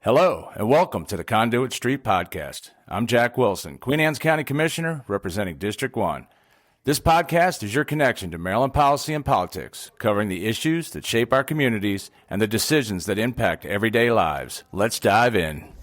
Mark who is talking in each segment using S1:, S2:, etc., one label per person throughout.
S1: Hello, and welcome to the Conduit Street Podcast. I'm Jack Wilson, Queen Anne's County Commissioner, representing District 1. This podcast is your connection to Maryland policy and politics, covering the issues that shape our communities and the decisions that impact everyday lives. Let's dive in.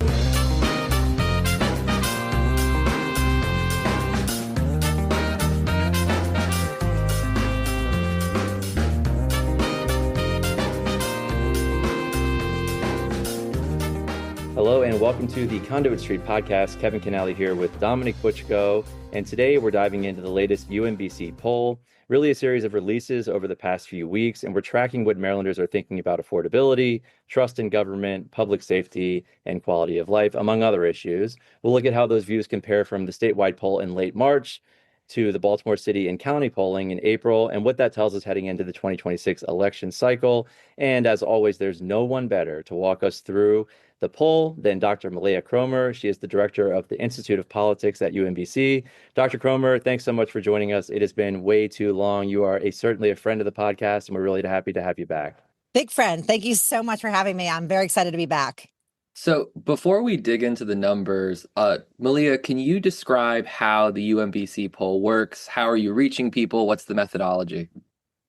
S2: Hello and welcome to the Conduit Street Podcast. Kevin Kinnally here with Dominic Butchko, and today we're diving into the latest UMBC poll, really a series of releases over the past few weeks, and we're tracking what Marylanders are thinking about affordability, trust in government, public safety, and quality of life, among other issues. We'll look at how those views compare from the statewide poll in late March to the Baltimore City and County polling in April, and what that tells us heading into the 2026 election cycle. And as always, there's no one better to walk us through the poll than Dr. Mileah Kromer. She is the director of the Institute of Politics at UMBC. Dr. Kromer, thanks so much for joining us. It has been way too long. You are certainly a friend of the podcast, and we're really happy to have you back.
S3: Big friend. Thank you so much for having me. I'm very excited to be back.
S4: So before we dig into the numbers, Mileah, can you describe how the UMBC poll works? How are you reaching people? What's the methodology?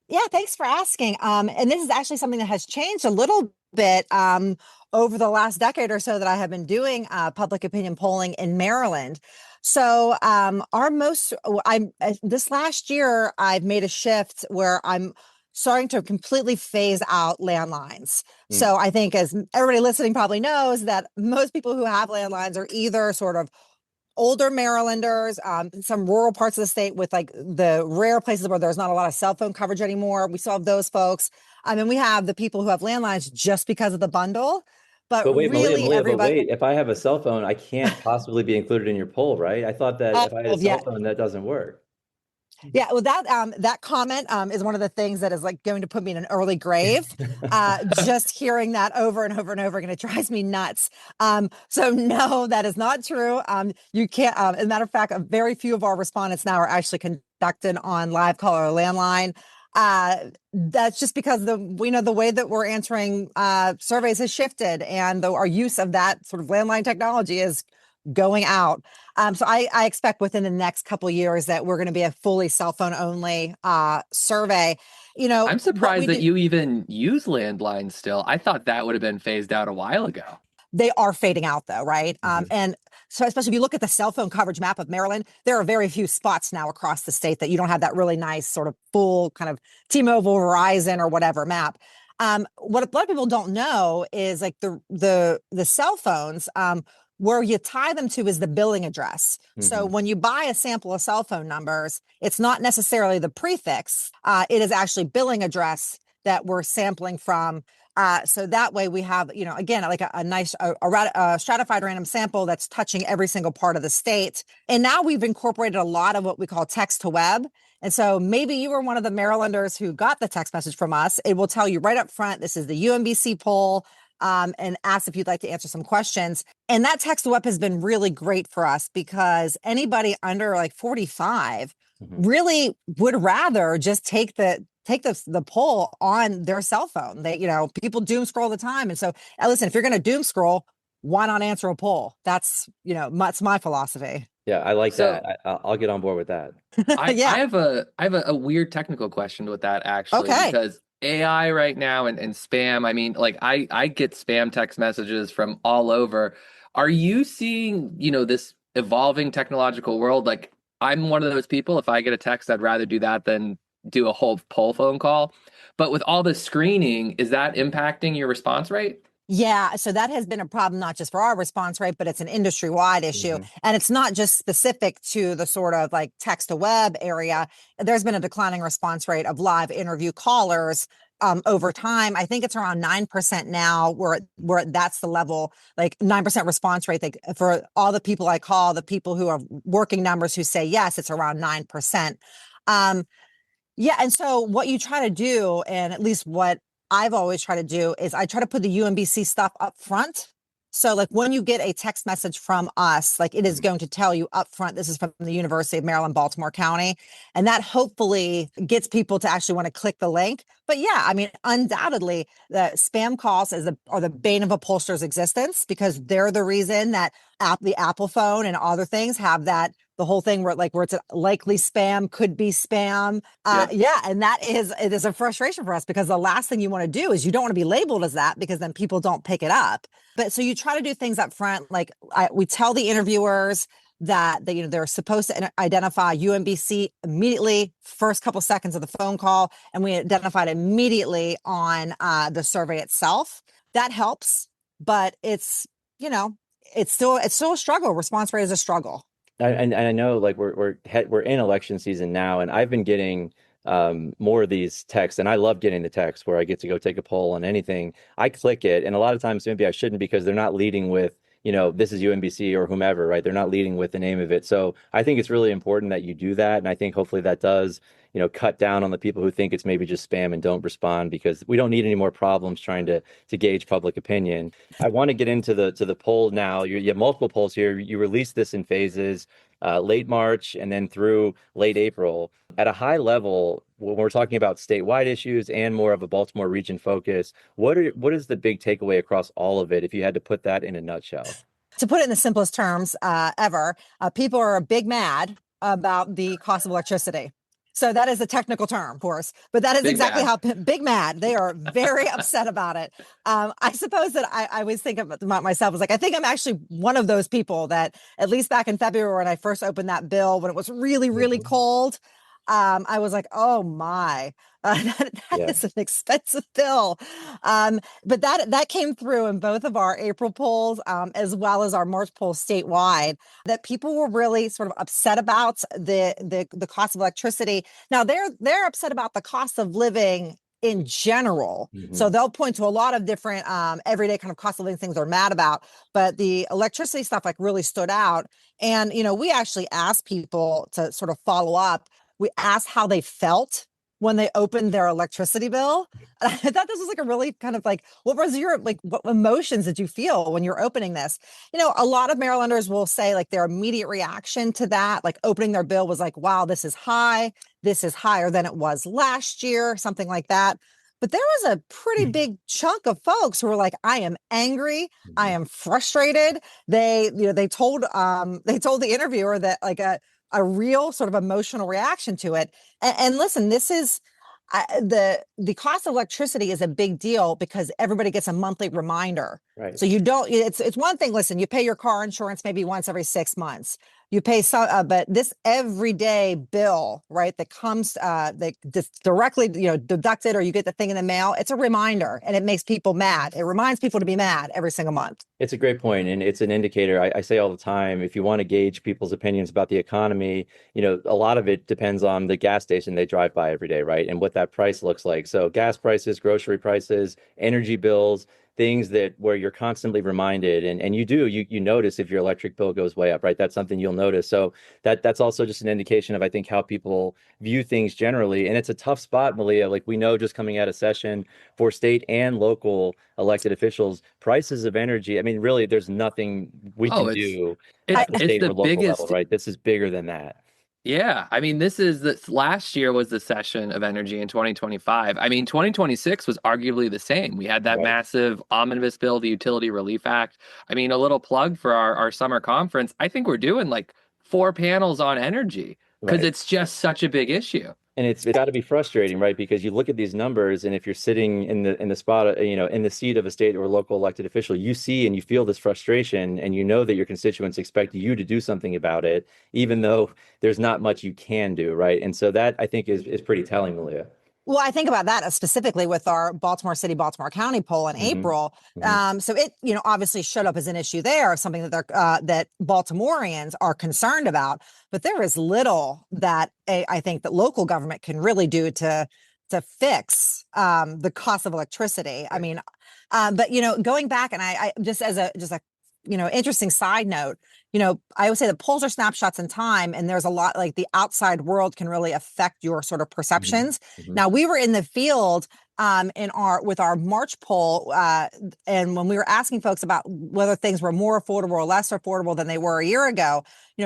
S3: Yeah, thanks for asking. And this is actually something that has changed a little bit over the last decade or so that I have been doing public opinion polling in Maryland. So this last year, I've made a shift where I'm starting to completely phase out landlines. So I think, as everybody listening probably knows, that most people who have landlines are either sort of older Marylanders, in some rural parts of the state with like the rare places where there's not a lot of cell phone coverage anymore. We still have those folks. And we have the people who have landlines just because of the bundle. But
S2: wait,
S3: really,
S2: Mileah, if I have a cell phone, I can't possibly be included in your poll, right? I thought that if I had a cell phone, that doesn't work.
S3: Yeah, well, that comment is one of the things that is like going to put me in an early grave. Just hearing that over and over and over again, it drives me nuts. So no, that is not true. You can't. As a matter of fact, very few of our respondents now are actually conducted on live call or landline. That's just because the way that we're answering surveys has shifted, and our use of that sort of landline technology is going out. So I expect within the next couple of years that we're going to be a fully cell phone only survey.
S4: I'm surprised that you even use landlines still. I thought that would have been phased out a while ago.
S3: They are fading out though, right? And so especially if you look at the cell phone coverage map of Maryland, there are very few spots now across the state that you don't have that really nice sort of full kind of T-Mobile, Verizon, or whatever map. What a lot of people don't know is like the cell phones, where you tie them to is the billing address. So when you buy a sample of cell phone numbers, it's not necessarily the prefix. It is actually billing address that we're sampling from. So that way we have, again, like a nice stratified random sample that's touching every single part of the state. And now we've incorporated a lot of what we call text to web. And so maybe you were one of the Marylanders who got the text message from us. It will tell you right up front, this is the UMBC poll. And ask if you'd like to answer some questions. And that text to web has been really great for us because anybody under like 45 really would rather just take the poll on their cell phone. People doom scroll the time. And so, listen, if you're going to doom scroll, why not answer a poll? That's my philosophy.
S2: Yeah, I like that. I'll get on board with that.
S4: I have a weird technical question with that, actually, because AI right now and spam, I mean, like I get spam text messages from all over. Are you seeing, this evolving technological world? Like, I'm one of those people, if I get a text, I'd rather do that than do a whole poll phone call. But with all this screening, is that impacting your response rate?
S3: Yeah, so that has been a problem, not just for our response rate, but it's an industry-wide issue. And it's not just specific to the sort of like text to web area. There's been a declining response rate of live interview callers over time. I think it's around 9% now where that's the level, like 9% response rate. For all the people I call, the people who are working numbers who say yes, it's around 9%. Yeah, and so what you try to do, and at least what I've always tried to do, is I try to put the UMBC stuff up front So like when you get a text message from us, like it is going to tell you up front, this is from the University of Maryland, Baltimore County. And that hopefully gets people to actually want to click the link. But yeah, I mean, undoubtedly, the spam calls are the bane of a pollster's existence, because they're the reason that the Apple phone and other things have the whole thing where it's a likely spam, could be spam. Yeah. And it is a frustration for us, because the last thing you want to do is you don't want to be labeled as that, because then people don't pick it up. But so you try to do things up front. Like we tell the interviewers that they're supposed to identify UMBC immediately, first couple seconds of the phone call, and we identified immediately on the survey itself. That helps, but it's still a struggle. Response rate is a struggle.
S2: And I know, like, we're in election season now, and I've been getting more of these texts, and I love getting the text where I get to go take a poll on anything. I click it, and a lot of times maybe I shouldn't, because they're not leading with, this is UMBC or whomever, right? They're not leading with the name of it. So I think it's really important that you do that, and I think hopefully that does, cut down on the people who think it's maybe just spam and don't respond, because we don't need any more problems trying to gauge public opinion. I want to get into the poll now. You have multiple polls here. You released this in phases, late March and then through late April. At a high level, when we're talking about statewide issues and more of a Baltimore region focus, what is the big takeaway across all of it, if you had to put that in a nutshell?
S3: To put it in the simplest terms ever, people are big mad about the cost of electricity. So that is a technical term, of course, but that is
S4: Big
S3: exactly
S4: mad.
S3: how big mad. They are very upset about it. I suppose that I always think about myself as I think I'm actually one of those people that, at least back in February when I first opened that bill, when it was really, really cold, I was like, oh my, that is an expensive bill. But that came through in both of our April polls, as well as our March poll statewide, that people were really sort of upset about the cost of electricity. Now they're upset about the cost of living in general.
S2: Mm-hmm.
S3: So they'll point to a lot of different everyday kind of cost of living things they're mad about, but the electricity stuff really stood out. And, we actually asked people to sort of follow up. We asked how they felt when they opened their electricity bill. And I thought this was a really kind of what was your, what emotions did you feel when you're opening this? A lot of Marylanders will say their immediate reaction to that, opening their bill was wow, this is high. This is higher than it was last year, something like that. But there was a pretty big chunk of folks who were I am angry. I am frustrated. They told the interviewer that a real sort of emotional reaction to it. And listen, this is the cost of electricity is a big deal, because everybody gets a monthly reminder.
S2: Right.
S3: So you don't, it's one thing, listen, you pay your car insurance maybe once every 6 months. You pay some, but this everyday bill, right, that comes that directly, deducted, or you get the thing in the mail, it's a reminder, and it makes people mad. It reminds people to be mad every single month.
S2: It's a great point, and it's an indicator. I say all the time, if you want to gauge people's opinions about the economy, a lot of it depends on the gas station they drive by every day, right, and what that price looks like. So gas prices, grocery prices, energy bills, things where you're constantly reminded, and you notice if your electric bill goes way up, right? That's something you'll notice. So that's also just an indication of, I think, how people view things generally. And it's a tough spot, Mileah. We know, just coming out of session for state and local elected officials, prices of energy, I mean, really, there's nothing we can do at the state or local level, right? This is bigger than that.
S4: Yeah, I mean, this last year was the session of energy in 2025. I mean, 2026 was arguably the same. We had that massive omnibus bill, the Utility Relief Act. I mean, a little plug for our summer conference. I think we're doing 4 panels on energy, because it's just such a big issue.
S2: And it's got to be frustrating, right? Because you look at these numbers, and if you're sitting in the spot, in the seat of a state or local elected official, you see and you feel this frustration, and that your constituents expect you to do something about it, even though there's not much you can do, right? And so that, I think, is pretty telling, Mileah.
S3: Well, I think about that specifically with our Baltimore City, Baltimore County poll in April. So it, obviously showed up as an issue there, something that that Baltimoreans are concerned about. But there is little that I think that local government can really do to fix the cost of electricity. I mean, but going back, and I just as a interesting side note, I would say the polls are snapshots in time, and there's a lot, like, the outside world can really affect your sort of perceptions. Now, we were in the field with our March poll, and when we were asking folks about whether things were more affordable or less affordable than they were a year ago,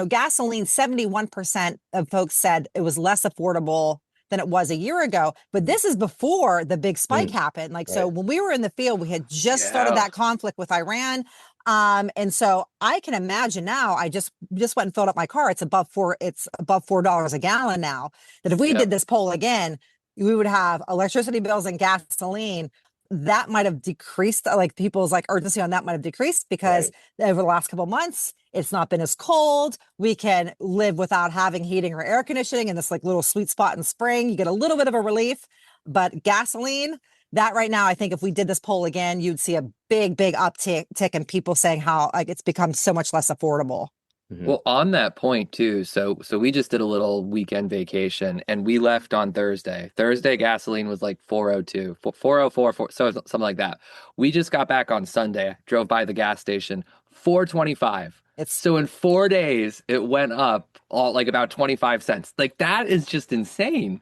S3: gasoline, 71% of folks said it was less affordable than it was a year ago. But this is before the big spike happened. Like, so when we were in the field, we had just started that conflict with Iran. And so I can imagine now, I just went and filled up my car. It's above $4 a gallon now. That if we did this poll again, we would have electricity bills and gasoline that might have decreased, like people's like urgency on that might have decreased because over the last couple of months, it's not been as cold. We can live without having heating or air conditioning in this like little sweet spot in spring. You get a little bit of a relief, but gasoline, that right now, I think if we did this poll again, you'd see a big uptick in people saying how like it's become so much less affordable.
S4: Well, on that point too, so we just did a little weekend vacation and we left on Thursday. Thursday gasoline was like 402, 404, so something like that. We just got back on Sunday, drove by the gas station, 425. So in 4 days, it went up all like about 25 cents. Like that is just insane.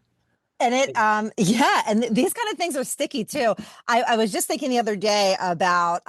S3: And it, and these kind of things are sticky too. I was just thinking the other day about,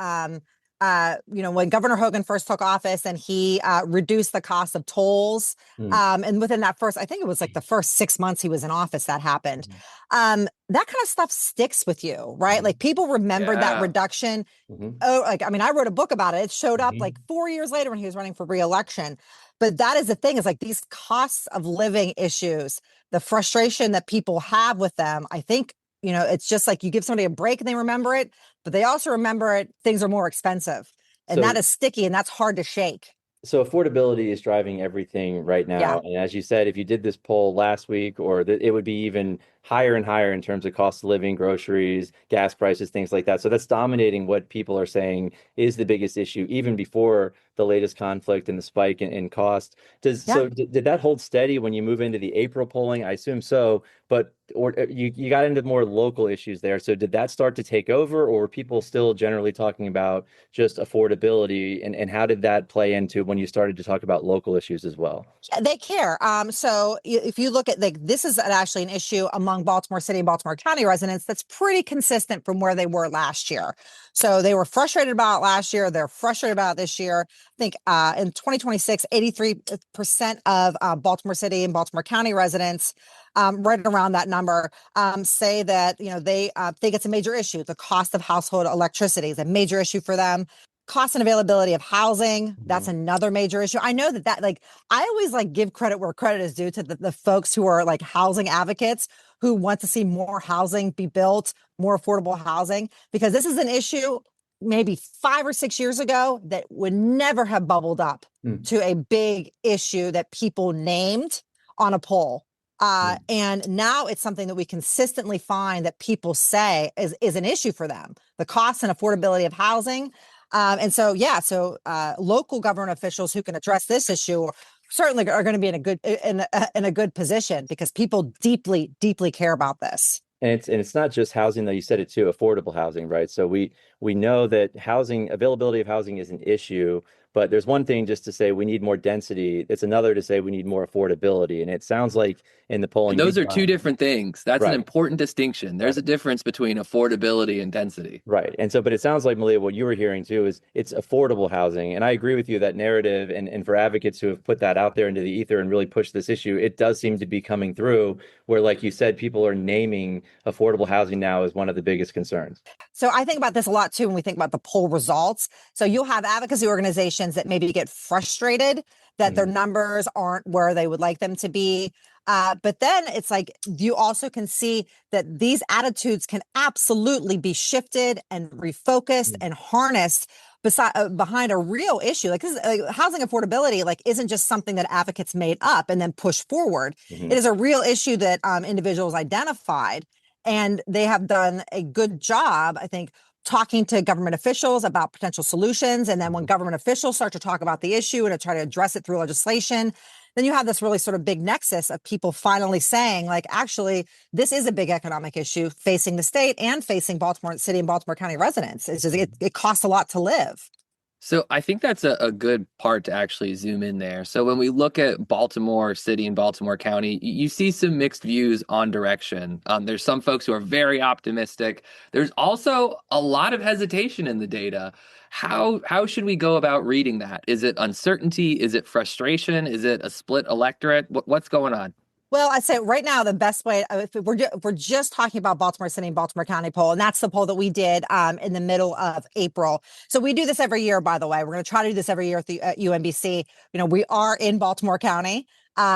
S3: when Governor Hogan first took office and he reduced the cost of tolls. And within that I think it was like the first 6 months he was in office, that happened. That kind of stuff sticks with you, right? Like people remembered that reduction. I wrote a book about it. It showed up like 4 years later when he was running for re-election. But that is the thing, is like these costs of living issues, the frustration that people have with them. I think, it's just like you give somebody a break and they remember it, but they also remember it. Things are more expensive, and that is sticky, and that's hard to shake.
S2: So affordability is driving everything right now. Yeah. And as you said, if you did this poll last week, it would be even higher and higher in terms of cost of living, groceries, gas prices, things like that. So that's dominating what people are saying is the biggest issue, even before the latest conflict and the spike in cost. So did that hold steady when you move into the April polling? I assume so, but you got into more local issues there. So did that start to take over, or were people still generally talking about just affordability, and how did that play into when you started to talk about local issues as well?
S3: Yeah, they care. So if you look at this is actually an issue among Baltimore City and Baltimore County residents that's pretty consistent from where they were last year. So they were frustrated about it last year. They're frustrated about it this year. I think in 2026, 83% of Baltimore City and Baltimore County residents, right around that number, say that they think it's a major issue. The cost of household electricity is a major issue for them. Cost and availability of housing, that's another major issue. I know that I always give credit where credit is due to the folks who are housing advocates who want to see more housing be built, more affordable housing, because this is an issue maybe 5 or 6 years ago that would never have bubbled up to a big issue that people named on a poll. And now it's something that we consistently find that people say is an issue for them, the cost and affordability of housing. Local government officials who can address this issue certainly are going to be in a good position, because people deeply care about this.
S2: And it's not just housing, though. You said it too, affordable housing, right? So we know that availability of housing is an issue, but there's one thing just to say we need more density. It's another to say we need more affordability. And it sounds like in the polling,
S4: and those are two different things. That's an important distinction. There's a difference between affordability and density.
S2: Right. And so, but it sounds like, Mileah, what you were hearing too is it's affordable housing. And I agree with you, that narrative, and for advocates who have put that out there into the ether and really pushed this issue, it does seem to be coming through, where, like you said, people are naming affordable housing now as one of the biggest concerns.
S3: So I think about this a lot too when we think about the poll results. So you'll have advocacy organizations that maybe get frustrated that their numbers aren't where they would like them to be. But then it's like you also can see that these attitudes can absolutely be shifted and refocused and harnessed behind a real issue. Housing affordability isn't just something that advocates made up and then pushed forward. It is a real issue that individuals identified, and they have done a good job, I think, talking to government officials about potential solutions. And then when government officials start to talk about the issue and to try to address it through legislation, then you have this really sort of big nexus of people finally saying, actually, this is a big economic issue facing the state and facing Baltimore City and Baltimore County residents. It's just, it costs a lot to live.
S4: So I think that's a good part to actually zoom in there. So when we look at Baltimore City and Baltimore County, you see some mixed views on direction. There's some folks who are very optimistic. There's also a lot of hesitation in the data. How should we go about reading that? Is it uncertainty? Is it frustration? Is it a split electorate? What's going on?
S3: Well, I'd say right now, the best way, if we're just talking about Baltimore City and Baltimore County poll, and that's the poll that we did in the middle of April. So we do this every year, by the way. We're going to try to do this every year at the UMBC. We are in Baltimore County.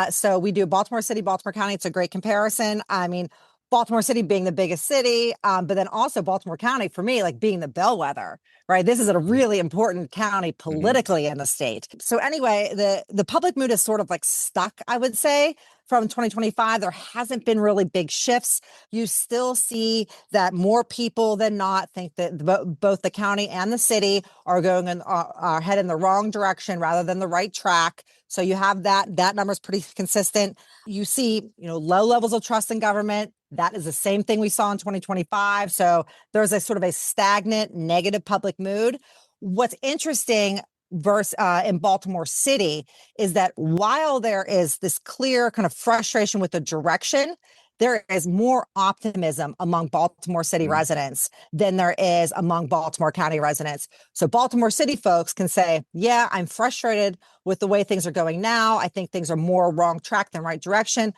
S3: So we do Baltimore City, Baltimore County. It's a great comparison. I mean, Baltimore City being the biggest city, but then also Baltimore County, for me, like being the bellwether, right? This is a really important county politically in the state. So anyway, the public mood is sort of like stuck, I would say. From 2025, there hasn't been really big shifts. You still see that more people than not think that both the county and the city are heading in the wrong direction rather than the right track. So you have that number is pretty consistent. You see, low levels of trust in government. That is the same thing we saw in 2025. So there's a sort of a stagnant negative public mood. What's interesting in Baltimore City is that while there is this clear kind of frustration with the direction, there is more optimism among Baltimore City residents than there is among Baltimore County residents. So Baltimore City folks can say, yeah, I'm frustrated with the way things are going now. I think things are more wrong track than right direction,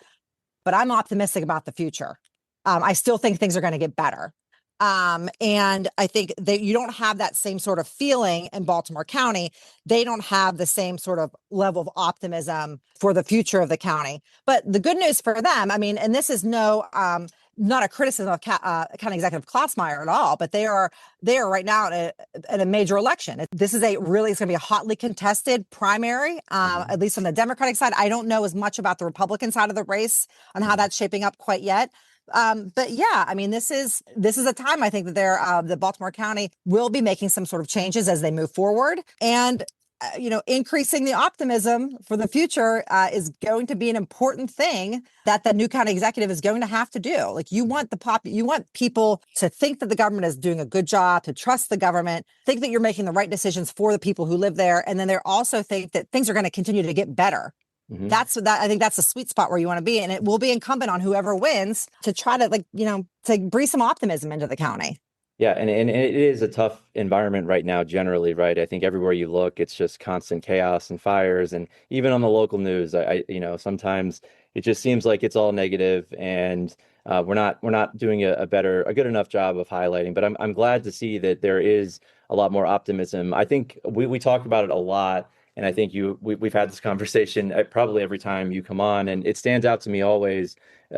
S3: but I'm optimistic about the future. I still think things are going to get better. And I think that you don't have that same sort of feeling in Baltimore County. They don't have the same sort of level of optimism for the future of the county. But the good news for them, I mean, and this is not a criticism of County Executive Klausmeier at all, but they are right now in a major election. It's going to be a hotly contested primary, at least on the Democratic side. I don't know as much about the Republican side of the race on how that's shaping up quite yet. But yeah, I mean, this is a time I think that the Baltimore County will be making some sort of changes as they move forward, and increasing the optimism for the future is going to be an important thing that the new county executive is going to have to do. Like, you want people to think that the government is doing a good job, to trust the government, think that you're making the right decisions for the people who live there, and then they also think that things are going to continue to get better. Mm-hmm. I think that's the sweet spot where you want to be. And it will be incumbent on whoever wins to try to to breathe some optimism into the county.
S2: Yeah. And it is a tough environment right now, generally, right? I think everywhere you look, it's just constant chaos and fires. And even on the local news, I sometimes it just seems like it's all negative, and we're not doing a good enough job of highlighting. But I'm glad to see that there is a lot more optimism. I think we talk about it a lot. And I think we've had this conversation probably every time you come on, and it stands out to me always,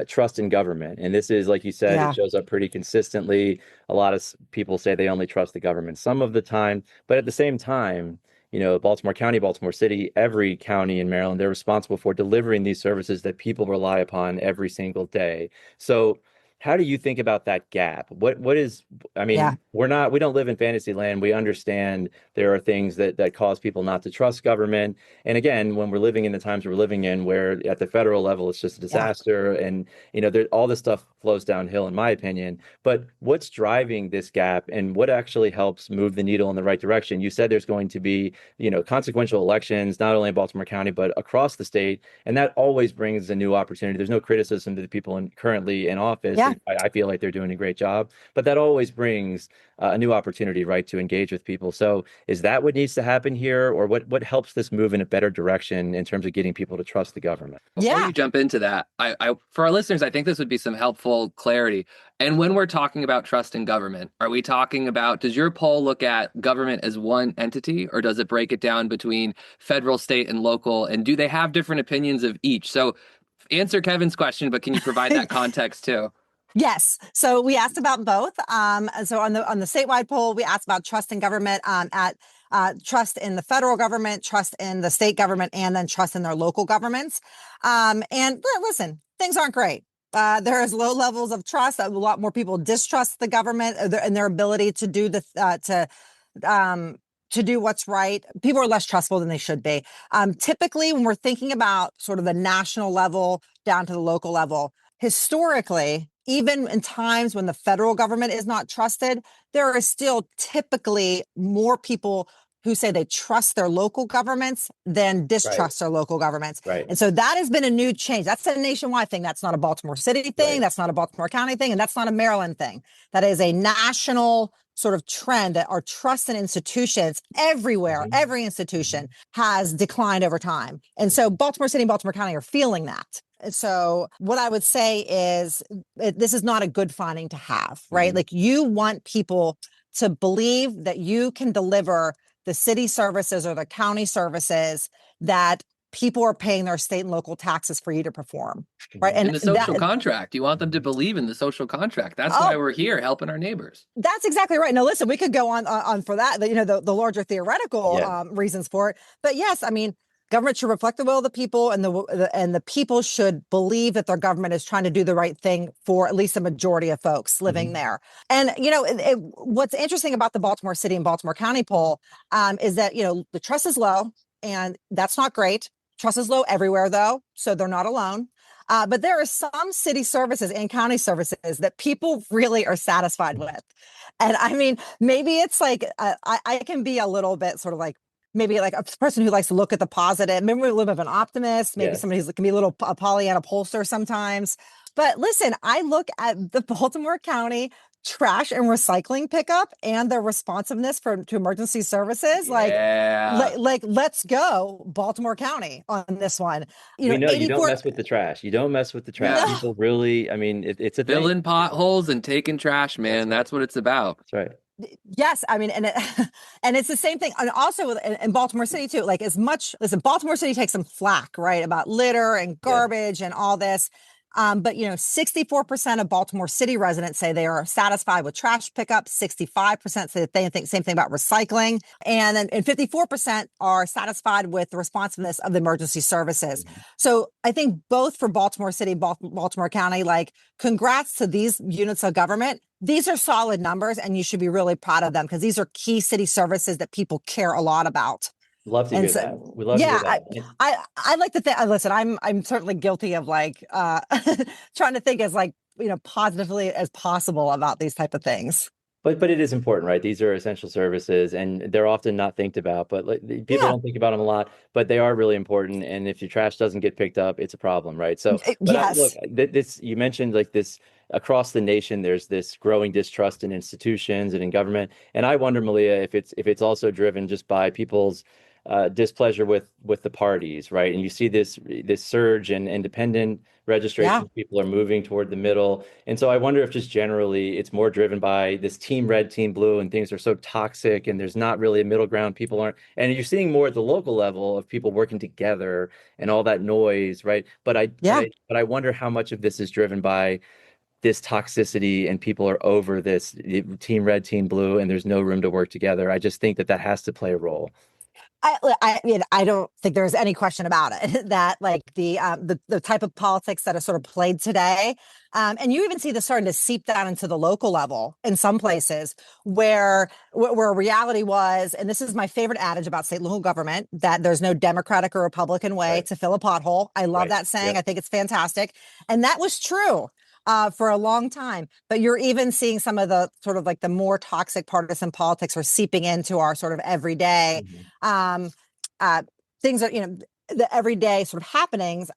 S2: trust in government. And this is, like you said, It shows up pretty consistently. A lot of people say they only trust the government some of the time, but at the same time, Baltimore County, Baltimore City, every county in Maryland, they're responsible for delivering these services that people rely upon every single day. So how do you think about that gap? We don't live in fantasy land. We understand there are things that cause people not to trust government. And again, when we're living in the times we're living in, where at the federal level, it's just a disaster. And, all this stuff flows downhill, in my opinion. But what's driving this gap, and what actually helps move the needle in the right direction? You said there's going to be, consequential elections, not only in Baltimore County, but across the state. And that always brings a new opportunity. There's no criticism to the people currently in office. Yeah. I feel like they're doing a great job, but that always brings a new opportunity, right, to engage with people. So is that what needs to happen here, or what helps this move in a better direction in terms of getting people to trust the government?
S4: Before you jump into that, I for our listeners, I think this would be some helpful clarity. And when we're talking about trust in government, are we talking about, does your poll look at government as one entity, or does it break it down between federal, state, and local? And do they have different opinions of each? So answer Kevin's question, but can you provide that context too?
S3: Yes. So we asked about both. So on the statewide poll, we asked about trust in government, trust in the federal government, trust in the state government, and then trust in their local governments. And listen, things aren't great. There is low levels of trust. A lot more people distrust the government and their ability to do to do what's right. People are less trustful than they should be. Typically, when we're thinking about sort of the national level down to the local level, historically, even in times when the federal government is not trusted, there are still typically more people who say they trust their local governments than distrust their local governments.
S2: Right.
S3: And so that has been a new change. That's a nationwide thing. That's not a Baltimore City thing.
S2: Right.
S3: That's not a Baltimore County thing. And that's not a Maryland thing. That is a national sort of trend that our trust in institutions everywhere, every institution has declined over time. And so Baltimore City and Baltimore County are feeling that. And so what I would say is this is not a good finding to have, right? Like you want people to believe that you can deliver the city services or the county services that people are paying their state and local taxes for you to perform, right?
S4: And the social contract, you want them to believe in the social contract. That's why we're here helping our neighbors.
S3: That's exactly right. Now, listen, we could go on for that, the larger theoretical reasons for it. But yes, I mean, government should reflect the will of the people, and the people should believe that their government is trying to do the right thing for at least a majority of folks living there. And, what's interesting about the Baltimore City and Baltimore County poll is that, the trust is low, and that's not great. Trust is low everywhere, though, so they're not alone. But there are some city services and county services that people really are satisfied with. And I mean, maybe it's like, I can be a little bit sort of like, maybe like a person who likes to look at the positive, maybe a little bit of an optimist, maybe somebody who can be a little Pollyanna Pollster sometimes. But listen, I look at the Baltimore County trash and recycling pickup and their responsiveness to emergency services. Like, let's go Baltimore County on this one.
S2: You don't mess with the trash. You don't mess with the trash.
S3: No.
S2: People really, I mean, it's a thing.
S4: Filling potholes and taking trash, man. That's what it's about.
S2: That's right.
S3: Yes, I mean, and it's the same thing, and also in Baltimore City too. Like listen, Baltimore City takes some flack, right, about litter and garbage and all this. But 64% of Baltimore City residents say they are satisfied with trash pickup. 65% say that they think same thing about recycling, and 54% are satisfied with the responsiveness of the emergency services. So I think both for Baltimore City, Baltimore County, like congrats to these units of government. These are solid numbers, and you should be really proud of them because these are key city services that people care a lot about.
S2: Love to hear that. We love to hear that.
S3: I like to think. Listen, I'm certainly guilty of like trying to think as like positively as possible about these type of things.
S2: But it is important, right? These are essential services, and they're often not think about. But people don't think about them a lot, but they are really important. And if your trash doesn't get picked up, it's a problem, right? So, this you mentioned like this. Across the nation, there's this growing distrust in institutions and in government. And I wonder, Mileah, if it's also driven just by people's displeasure with the parties, right? And you see this surge in independent registration. People are moving toward the middle. And so I wonder if just generally it's more driven by this team red, team blue, and things are so toxic and there's not really a middle ground. People aren't, and you're seeing more at the local level of people working together and all that noise, right? But I wonder how much of this is driven by this toxicity and people are over this team red, team blue, and there's no room to work together. I just think that has to play a role.
S3: I don't think there's any question about it that like the type of politics that is sort of played today, and you even see this starting to seep down into the local level in some places where reality was, and this is my favorite adage about state and local government, that there's no Democratic or Republican way to fill a pothole. I love that saying. Yep. I think it's fantastic, and that was true for a long time. But you're even seeing some of the sort of like the more toxic partisan politics are seeping into our sort of everyday things that, the everyday sort of happenings,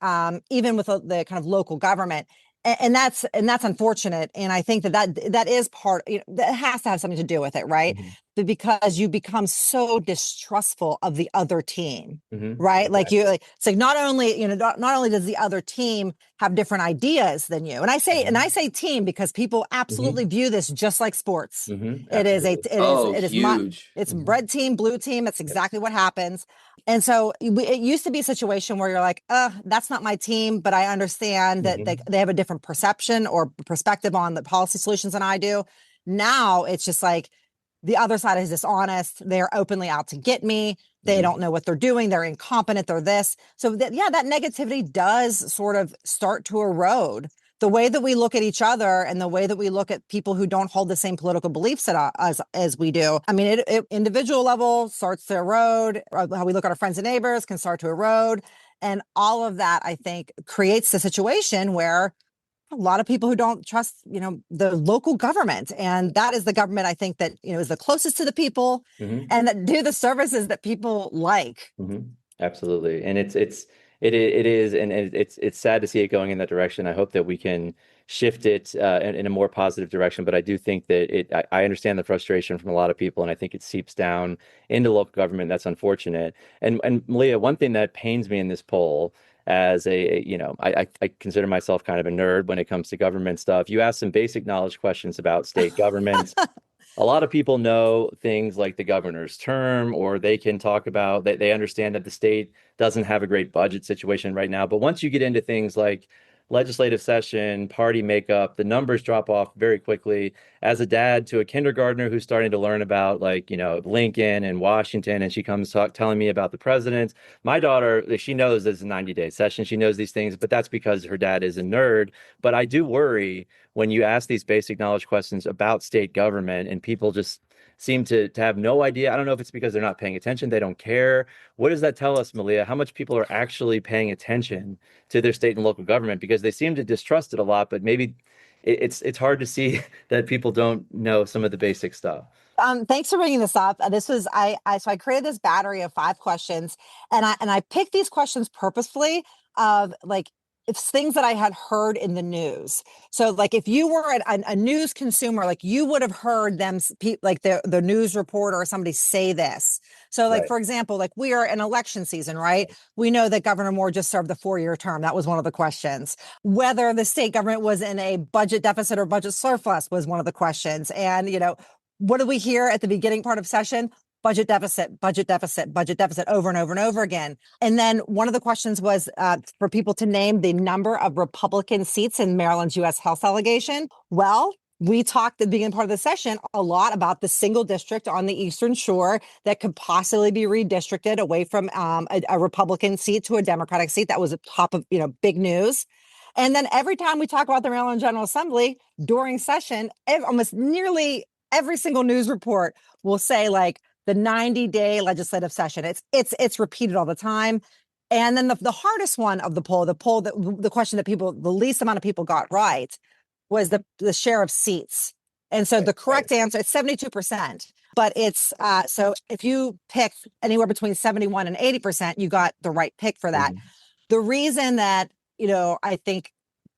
S3: even with the kind of local government. And that's unfortunate. And I think that is part, that has to have something to do with it, right? Because you become so distrustful of the other team, right? Like it's like not only does the other team have different ideas than you, and I say team because people absolutely view this just like sports. It is huge. It's red team, blue team. That's exactly what happens. And so it used to be a situation where you're like, that's not my team, but I understand that they have a different perception or perspective on the policy solutions than I do. Now it's just like, the other side is dishonest. They're openly out to get me. They don't know what they're doing. They're incompetent. They're this. So that negativity does sort of start to erode the way that we look at each other and the way that we look at people who don't hold the same political beliefs as we do. I mean, it individual level starts to erode. How we look at our friends and neighbors can start to erode. And all of that, I think, creates the situation where a lot of people who don't trust, the local government. And that is the government, I think, that, is the closest to the people and that do the services that people like.
S2: Absolutely. And it is, and it's sad to see it going in that direction. I hope that we can shift it in a more positive direction. But I do think that I understand the frustration from a lot of people, and I think it seeps down into local government. That's unfortunate. And Mileah, one thing that pains me in this poll, as I consider myself kind of a nerd when it comes to government stuff. You ask some basic knowledge questions about state government. A lot of people know things like the governor's term, or they can talk about that they understand that the state doesn't have a great budget situation right now. But once you get into things like legislative session, party makeup, the numbers drop off very quickly. As a dad to a kindergartner who's starting to learn about Lincoln and Washington, and she comes telling me about the president, my daughter, she knows there's a 90-day session. She knows these things, but that's because her dad is a nerd. But I do worry when you ask these basic knowledge questions about state government and people just seem to have no idea. I don't know if it's because they're not paying attention, they don't care. What does that tell us, Mileah? How much people are actually paying attention to their state and local government? Because they seem to distrust it a lot, but maybe it's hard to see that people don't know some of the basic stuff.
S3: Thanks for bringing this up. This was so I created this battery of 5 questions, and I picked these questions purposefully of it's things that I had heard in the news. So if you were a news consumer, you would have heard them, the news reporter or somebody say this. So
S2: Right.
S3: For example, we are in election season, right? We know that Governor Moore just served the 4-year term. That was one of the questions. Whether the state government was in a budget deficit or budget surplus was one of the questions. And, what did we hear at the beginning part of session? Budget deficit, budget deficit, budget deficit over and over and over again. And then one of the questions was for people to name the number of Republican seats in Maryland's U.S. House delegation. Well, we talked at the beginning part of the session a lot about the single district on the Eastern Shore that could possibly be redistricted away from a Republican seat to a Democratic seat. That was a top of, big news. And then every time we talk about the Maryland General Assembly during session, almost nearly every single news report will say the 90-day legislative session. It's repeated all the time. And then the hardest one of the question that the least amount of people got right was the share of seats. And so the correct answer, it's 72%, but it's so if you pick anywhere between 71 and 80%, you got the right pick for that. The reason that, I think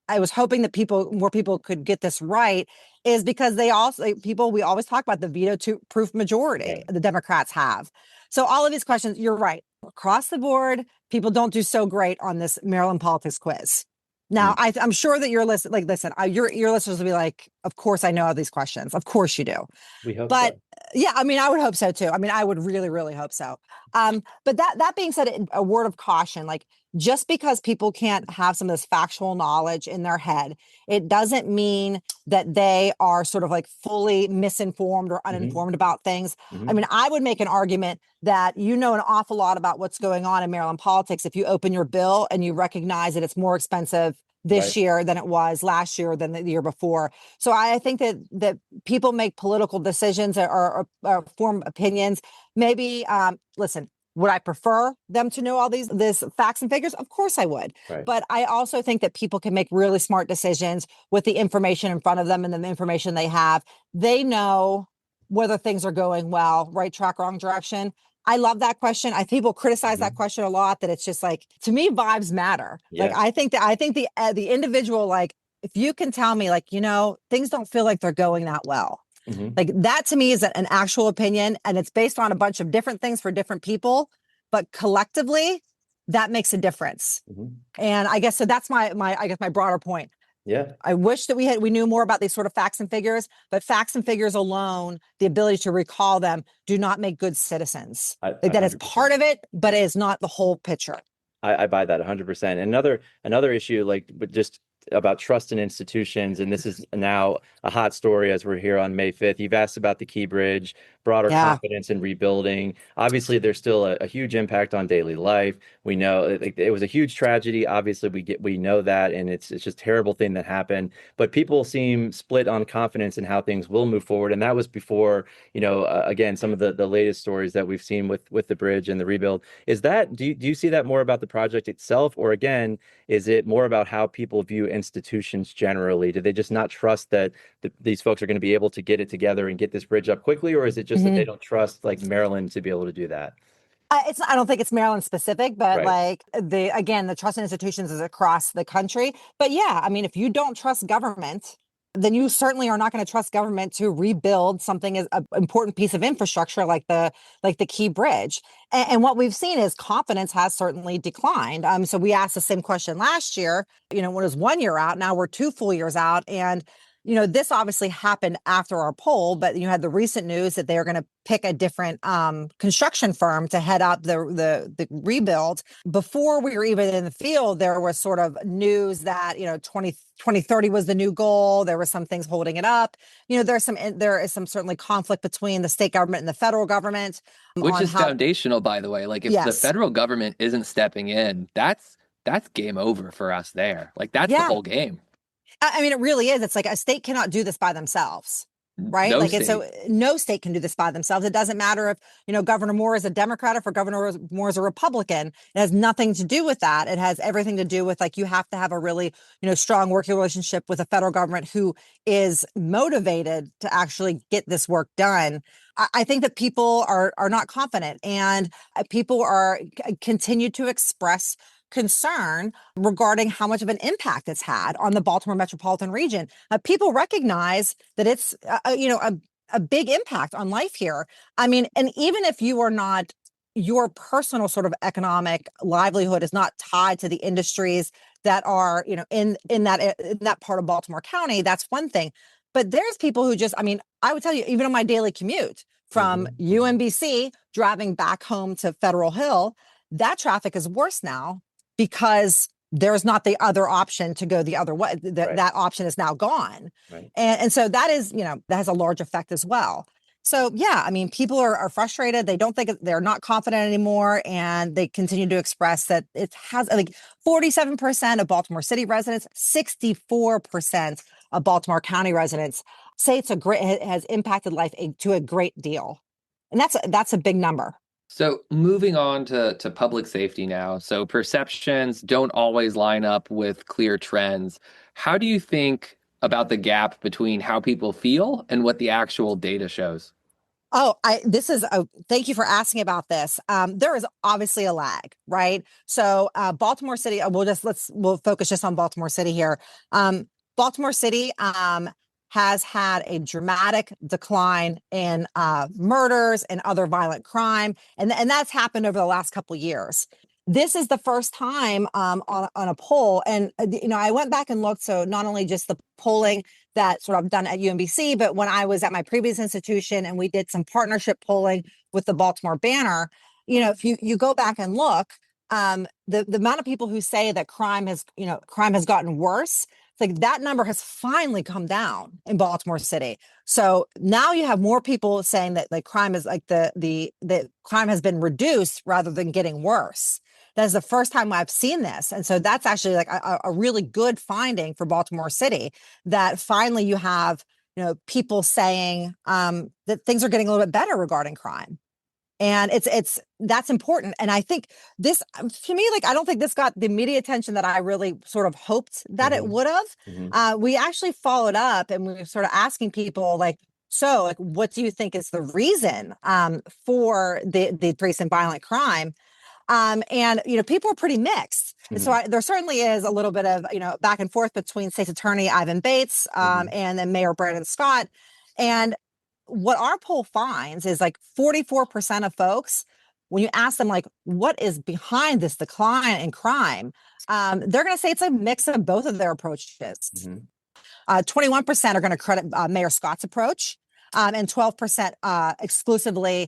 S3: I was hoping that more people could get this right is because we always talk about the veto-proof majority the Democrats have. So all of these questions, you're right. Across the board, people don't do so great on this Maryland politics quiz. Now, I'm sure that your your listeners will be like, of course I know all these questions. Of course you do.
S2: We hope
S3: but
S2: so.
S3: Yeah, I would hope so too. I would really, really hope so. But that being said, a word of caution, just because people can't have some of this factual knowledge in their head, it doesn't mean that they are sort of fully misinformed or uninformed about things. I would make an argument that an awful lot about what's going on in Maryland politics if you open your bill and you recognize that it's more expensive this year than it was last year than the year before. So I think that people make political decisions or form opinions. Maybe, listen, would I prefer them to know all these facts and figures? Of course I would.
S2: Right.
S3: But I also think that people can make really smart decisions with the information in front of them and the information they have. They know whether things are going well, right track, wrong direction. I love that question. I think people criticize that question a lot, that it's just to me, vibes matter.
S2: Yeah.
S3: I think the individual, if you can tell me things don't feel like they're going that well. That to me is an actual opinion, and it's based on a bunch of different things for different people, but collectively that makes a difference. And I guess so that's my broader point.
S2: Yeah.
S3: I wish that we knew more about these sort of facts and figures, but facts and figures alone, the ability to recall them, do not make good citizens. That is part of it, but it is not the whole picture.
S2: I buy that 100%. Another issue, but just about trust in institutions, and this is now a hot story as we're here on May 5th. You've asked about the Key Bridge. broader confidence in rebuilding. Obviously, there's still a huge impact on daily life. We know it was a huge tragedy. Obviously, we know that, and it's just a terrible thing that happened. But people seem split on confidence in how things will move forward, and that was before, again, some of the latest stories that we've seen with the bridge and the rebuild. Is that do you see that more about the project itself, or again, is it more about how people view institutions generally? Do they just not trust that these folks are going to be able to get it together and get this bridge up quickly, or is it just that they don't trust like Maryland to be able to do that?
S3: I don't think it's Maryland specific, but
S2: Right.
S3: the trust in institutions is across the country. But yeah, I mean, if you don't trust government, then you certainly are not going to trust government to rebuild something as an important piece of infrastructure like the Key Bridge. And what we've seen is confidence has certainly declined. So we asked the same question last year, when it was 1 year out. Now we're 2 full years out. And this obviously happened after our poll, but you had the recent news that they are going to pick a different construction firm to head up the rebuild. Before we were even in the field, there was sort of news that 2030 was the new goal. There were some things holding it up. There is some certainly conflict between the state government and the federal government,
S4: which is foundational, by the way. Like if the federal government isn't stepping in, that's game over for us there. Like that's the whole game.
S3: I mean, it really is. It's like a state cannot do this by themselves, right? No state can do this by themselves. It doesn't matter if, Governor Moore is a Democrat or if Governor Moore is a Republican. It has nothing to do with that. It has everything to do with you have to have a really, strong working relationship with a federal government who is motivated to actually get this work done. I think that people are not confident, and people continue to express concern regarding how much of an impact it's had on the Baltimore metropolitan region. People recognize that it's, a big impact on life here. I mean, and even if your personal sort of economic livelihood is not tied to the industries that are, in that part of Baltimore County, that's one thing. But there's people who I would tell you, even on my daily commute from UMBC driving back home to Federal Hill, that traffic is worse now because there's not the other option to go the other way. That option is now gone. Right. And so that is, that has a large effect as well. So, yeah, I mean, people are frustrated. They don't think they're not confident anymore. And they continue to express that it has 47% of Baltimore City residents, 64% of Baltimore County residents say it has impacted life to a great deal. And that's a big number.
S4: So moving on to public safety now. So perceptions don't always line up with clear trends. How do you think about the gap between how people feel and what the actual data shows?
S3: Thank you for asking about this. There is obviously a lag, right? So Baltimore City, we'll focus just on Baltimore City here. Baltimore City has had a dramatic decline in murders and other violent crime. And that's happened over the last couple of years. This is the first time on a poll. And, I went back and looked. So not only just the polling that sort of done at UMBC, but when I was at my previous institution and we did some partnership polling with the Baltimore Banner, if you go back and look, the amount of people who say that crime has gotten worse, that number has finally come down in Baltimore City. So now you have more people saying that crime is the crime has been reduced rather than getting worse. That is the first time I've seen this. And so that's actually a really good finding for Baltimore City, that finally you have, people saying that things are getting a little bit better regarding crime. And that's important. And I think this, to me, I don't think this got the media attention that I really sort of hoped that it would have. We actually followed up and we were sort of asking people what do you think is the reason for the increase in violent crime? And people are pretty mixed. So there certainly is a little bit of, back and forth between State's Attorney Ivan Bates and then Mayor Brandon Scott. And what our poll finds is 44% of folks, when you ask them what is behind this decline in crime, they're going to say it's a mix of both of their approaches. 21% are going to credit Mayor Scott's approach, and 12% exclusively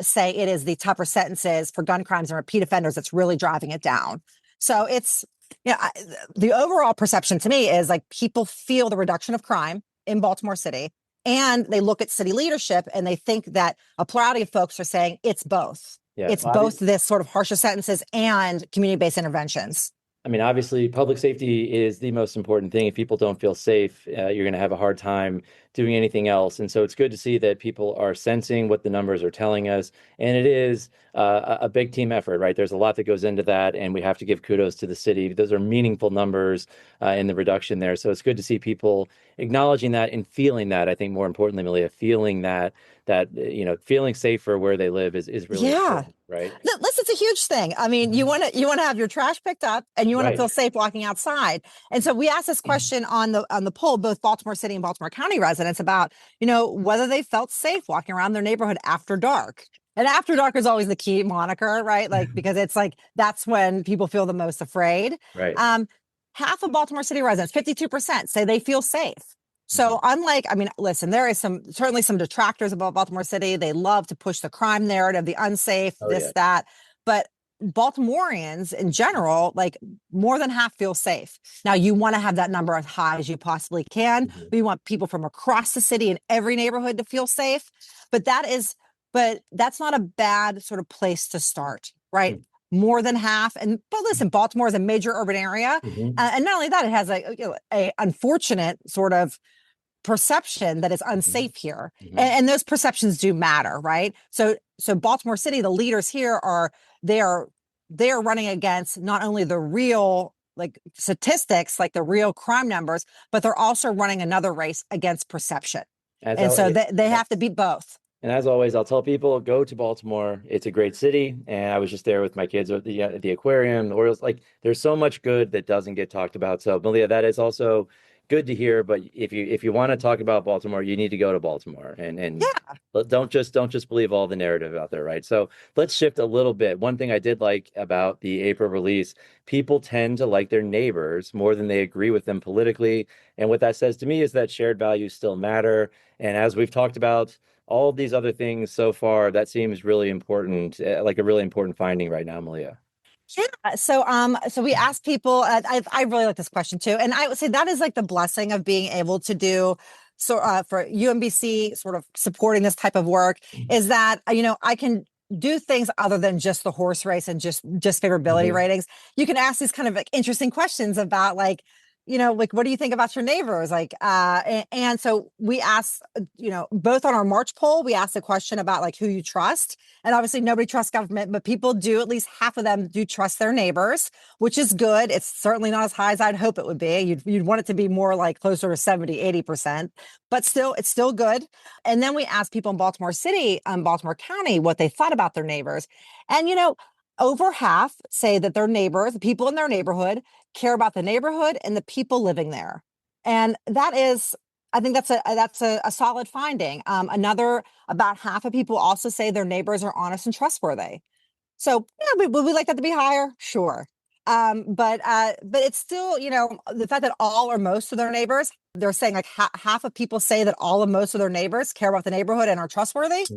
S3: say it is the tougher sentences for gun crimes and repeat offenders that's really driving it down. So it's, the overall perception to me is people feel the reduction of crime in Baltimore City. And they look at city leadership and they think that a plurality of folks are saying it's both.
S2: Yeah,
S3: it's both this sort of harsher sentences and community-based interventions.
S2: I mean, obviously, public safety is the most important thing. If people don't feel safe, you're going to have a hard time doing anything else. And so it's good to see that people are sensing what the numbers are telling us. And it is a big team effort, right? There's a lot that goes into that. And we have to give kudos to the city. Those are meaningful numbers in the reduction there. So it's good to see people acknowledging that and feeling that. I think more importantly, Mileah, feeling that feeling safer where they live is really important, right?
S3: Listen, it's a huge thing. I mean, you want to have your trash picked up and you want to feel safe walking outside. And so we asked this question on the poll, both Baltimore City and Baltimore County residents, about, whether they felt safe walking around their neighborhood after dark. And after dark is always the key moniker, right? Like, because it's like, that's when people feel the most afraid.
S2: Right.
S3: Half of Baltimore City residents, 52%, say they feel safe. So unlike, listen, there is certainly some detractors about Baltimore City. They love to push the crime narrative, the unsafe, that. But Baltimoreans in general, like more than half feel safe. Now, you want to have that number as high as you possibly can. We want people from across the city in every neighborhood to feel safe. But that's not a bad sort of place to start, right? More than half. But listen, Baltimore is a major urban area. And not only that, it has a unfortunate sort of perception that it's unsafe here. And those perceptions do matter, right? So Baltimore City, the leaders here they are running against not only the real statistics, like the real crime numbers, but they're also running another race against perception. So they have to beat both.
S2: And as always, I'll tell people, go to Baltimore. It's a great city. And I was just there with my kids at the aquarium, the Orioles. Like, there's so much good that doesn't get talked about. So, Mileah, that is also good to hear. But if you want to talk about Baltimore, you need to go to Baltimore and don't just believe all the narrative out there, right? So let's shift a little bit. One thing I did like about the April release, people tend to like their neighbors more than they agree with them politically. And what that says to me is that shared values still matter. And as we've talked about all of these other things so far, that seems really important, like a really important finding right now, Mileah.
S3: Yeah. So we asked people, I really like this question too. And I would say that is like the blessing of being able to do for UMBC sort of supporting this type of work is that, I can do things other than just the horse race and just favorability ratings. You can ask these kind of interesting questions about what do you think about your neighbors? And so we asked, both on our March poll, we asked a question about who you trust. And obviously nobody trusts government, but people do, at least half of them do trust their neighbors, which is good. It's certainly not as high as I'd hope it would be. You'd want it to be more closer to 70, 80%, but still, it's still good. And then we asked people in Baltimore City, Baltimore County, what they thought about their neighbors. And, over half say that their neighbors, the people in their neighborhood, care about the neighborhood and the people living there. And that is, I think that's a solid finding. Another, about half of people also say their neighbors are honest and trustworthy. So would we like that to be higher? Sure. But it's still, the fact that all or most of their neighbors, they're saying half of people say that all or most of their neighbors care about the neighborhood and are trustworthy.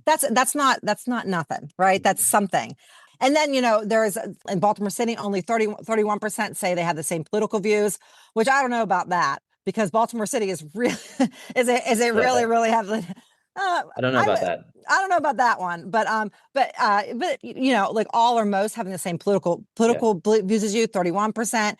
S3: That's not nothing, right? That's something. And then, there's in Baltimore City, only 31% say they have the same political views, which I don't know about that, because Baltimore City is really really heavily.
S2: I don't know about that.
S3: I don't know about that one, but all or most having the same political views as you, 31%.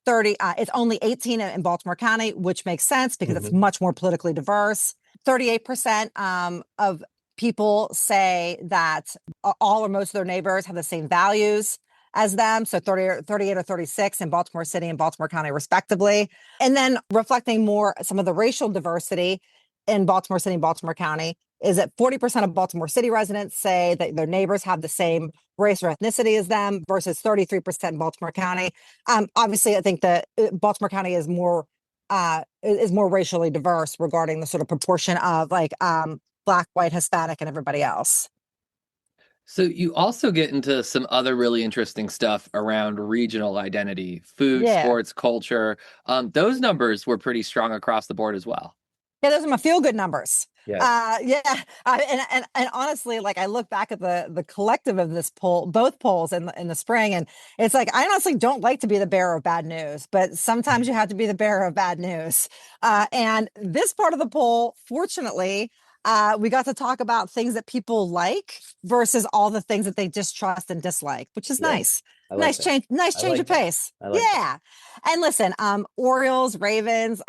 S3: 30. It's only 18 in Baltimore County, which makes sense because it's much more politically diverse. 38% of people say that all or most of their neighbors have the same values as them. So 38 or 36 in Baltimore City and Baltimore County, respectively. And then reflecting more some of the racial diversity in Baltimore City and Baltimore County is that 40% of Baltimore City residents say that their neighbors have the same race or ethnicity as them versus 33% in Baltimore County. Obviously, I think that Baltimore County is more racially diverse regarding the sort of proportion of Black, white, Hispanic, and everybody else.
S4: So you also get into some other really interesting stuff around regional identity, food, sports, culture. Those numbers were pretty strong across the board as well.
S3: Yeah, those are my feel-good numbers. Yeah. And honestly, like I look back at the collective of this poll, both polls in the spring, and it's like I honestly don't like to be the bearer of bad news, but sometimes you have to be the bearer of bad news. And this part of the poll, fortunately, we got to talk about things that people like versus all the things that they distrust and dislike, which is nice. Nice change of pace. Yeah. And listen, Orioles, Ravens,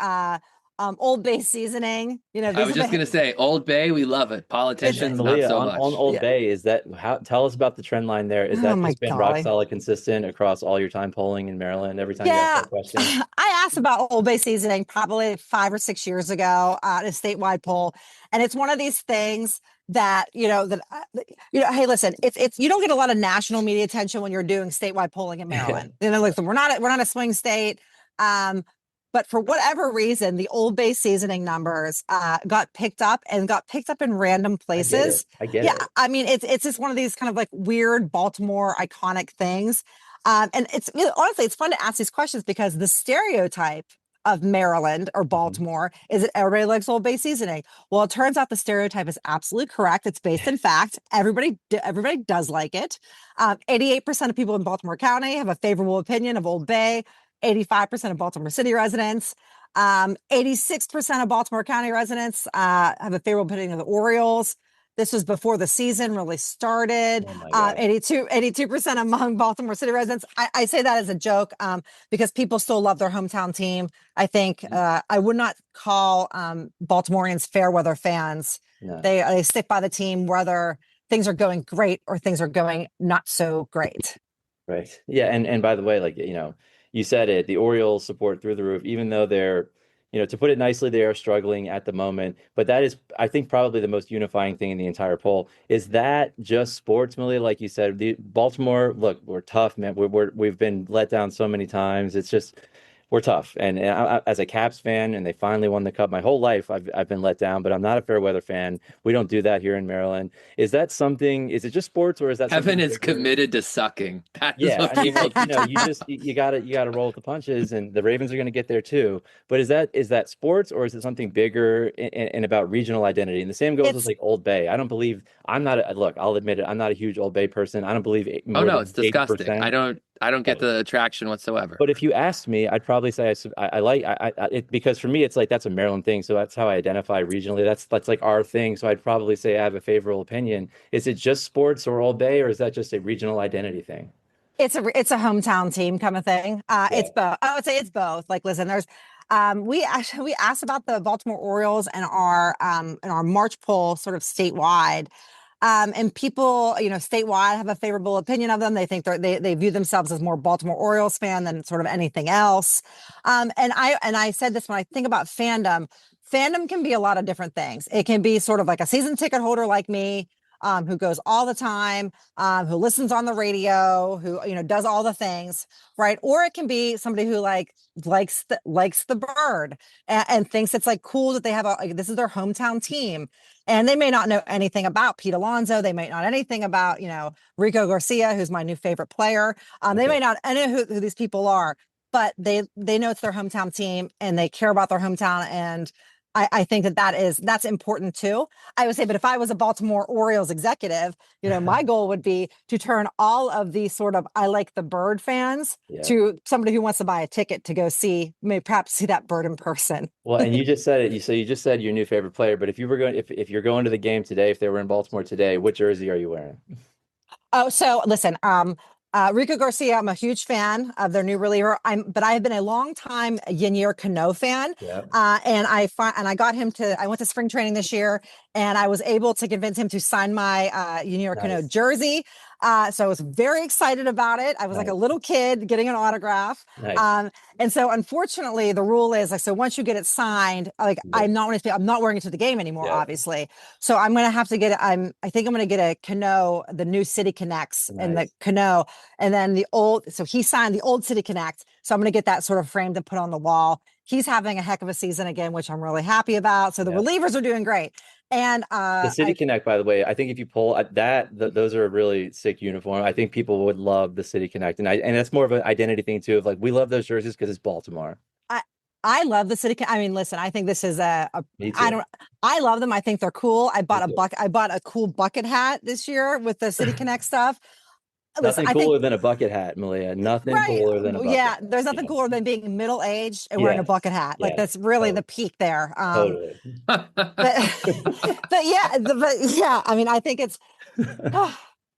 S3: Old Bay seasoning.
S4: I was just gonna say Old Bay, we love it. Politicians, not
S2: Mileah,
S4: so much.
S2: On Old Bay, is that tell us about the trend line there? Is that just been rock solid consistent across all your time polling in Maryland? Every time you ask that question?
S3: I asked about Old Bay seasoning probably 5 or 6 years ago at a statewide poll, and it's one of these things that hey, listen, it's you don't get a lot of national media attention when you're doing statewide polling in Maryland. Like we're not a swing state. But for whatever reason, the Old Bay seasoning numbers got picked up in random places.
S2: I get it.
S3: I mean, it's just one of these kind of like weird Baltimore iconic things. And honestly, it's fun to ask these questions because the stereotype of Maryland or Baltimore is that everybody likes Old Bay seasoning. Well, it turns out the stereotype is absolutely correct. It's based in fact. Everybody does like it. 88% of people in Baltimore County have a favorable opinion of Old Bay. 85% of Baltimore City residents, 86% of Baltimore County residents have a favorable opinion of the Orioles. This was before the season really started. 82% among Baltimore City residents. I say that as a joke because people still love their hometown team. I think I would not call Baltimoreans fair weather fans. No. They stick by the team whether things are going great or things are going not so great.
S2: Right. Yeah. And by the way, like, you said it, the Orioles support through the roof, even though they're, to put it nicely, they are struggling at the moment. But that is, I think, probably the most unifying thing in the entire poll. Is that just sports, Mileah? Like you said, Baltimore, look, we're tough, man. We've been let down so many times. It's just, we're tough. And as a Caps fan, and they finally won the Cup, my whole life I've been let down, but I'm not a fair weather fan. We don't do that here in Maryland. Is that something? Is it just sports, or is that
S4: Kevin is committed to sucking? That is what
S2: you gotta roll with the punches, and the Ravens are going to get there too. But is that sports, or is it something bigger and about regional identity? And the same goes with like Old Bay. I'll admit it. I'm not a huge Old Bay person. I don't believe.
S4: It's disgusting. 80%. I don't get the attraction whatsoever.
S2: But if you asked me, I'd probably say I like it because for me it's like that's a Maryland thing, so that's how I identify regionally. That's like our thing. So I'd probably say I have a favorable opinion. Is it just sports or Old Bay, or is that just a regional identity thing?
S3: It's a hometown team kind of thing. It's both. I would say it's both. Like, listen, there's we asked about the Baltimore Orioles in our March poll, sort of statewide. And people, statewide have a favorable opinion of them. They think they view themselves as more Baltimore Orioles fan than sort of anything else. And I said this when I think about fandom can be a lot of different things. It can be sort of like a season ticket holder like me, who goes all the time, who listens on the radio, who, does all the things, right? Or it can be somebody who likes the bird and thinks it's like cool that they have this is their hometown team. And they may not know anything about Pete Alonso. They may not know anything about, Rico Garcia, who's my new favorite player. They may not know who these people are, but they know it's their hometown team and they care about their hometown. And I think that's important too. I would say, but if I was a Baltimore Orioles executive, my goal would be to turn all of these sort of I like the bird fans to somebody who wants to buy a ticket to go perhaps see that bird in person.
S2: Well, and you just said it. You just said your new favorite player. But if you're going to the game today, if they were in Baltimore today, what jersey are you wearing?
S3: Oh, so listen, Rico Garcia, I'm a huge fan of their new reliever. But I have been a long time Ynier Cano fan. Yeah. And I got him I went to spring training this year and I was able to convince him to sign my Ynier Cano jersey. So I was very excited about it. I was like a little kid getting an autograph. Nice. And so unfortunately the rule is so once you get it signed, I'm not wearing it to the game anymore, obviously. So I'm going to have to get it. I think I'm going to get a Cano, the new City Connects and the Cano, and then so he signed the old City Connect. So I'm going to get that sort of framed and put on the wall. He's having a heck of a season again, which I'm really happy about. So the relievers are doing great. And
S2: the City Connect, by the way, I think if you pull those are a really sick uniform. I think people would love the City Connect, and that's more of an identity thing too. Of like we love those jerseys because it's Baltimore.
S3: I love the city. I mean, listen, I think this is
S2: Me too.
S3: I love them. I think they're cool. I bought a cool bucket hat this year with the City Connect stuff.
S2: Nothing cooler than a bucket hat, Mileah. Nothing cooler than a bucket.
S3: Yeah, there's nothing cooler than being middle-aged and wearing a bucket hat. Like that's really the peak there.
S2: Totally.
S3: But yeah, I mean, I think it's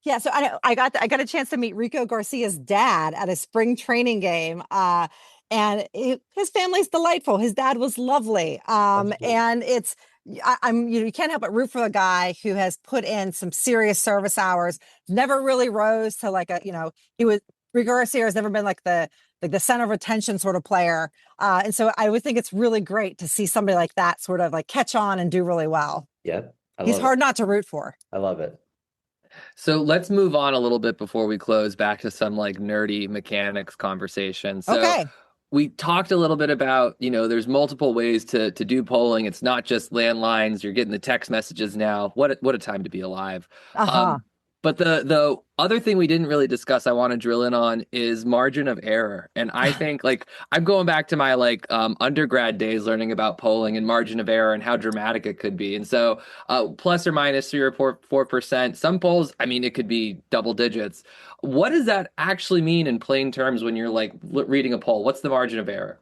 S3: yeah. So I got a chance to meet Rico Garcia's dad at a spring training game. And his family's delightful. His dad was lovely. And it's you you can't help but root for the guy who has put in some serious service hours. Never really rose to like Rico Garcia has never been like the center of attention sort of player. And so I would think it's really great to see somebody like that sort of like catch on and do really well.
S2: Yeah.
S3: He's hard not to root for.
S2: I love it.
S4: So let's move on a little bit before we close back to some like nerdy mechanics conversation. So
S3: okay.
S4: We talked a little bit about, there's multiple ways to do polling. It's not just landlines. You're getting the text messages now. What a time to be alive. But the other thing we didn't really discuss, I want to drill in on, is margin of error. And I think I'm going back to my undergrad days learning about polling and margin of error and how dramatic it could be. And so plus or minus 3 or 4%. Some polls, I mean, it could be double digits. What does that actually mean in plain terms when you're reading a poll? What's the margin of error?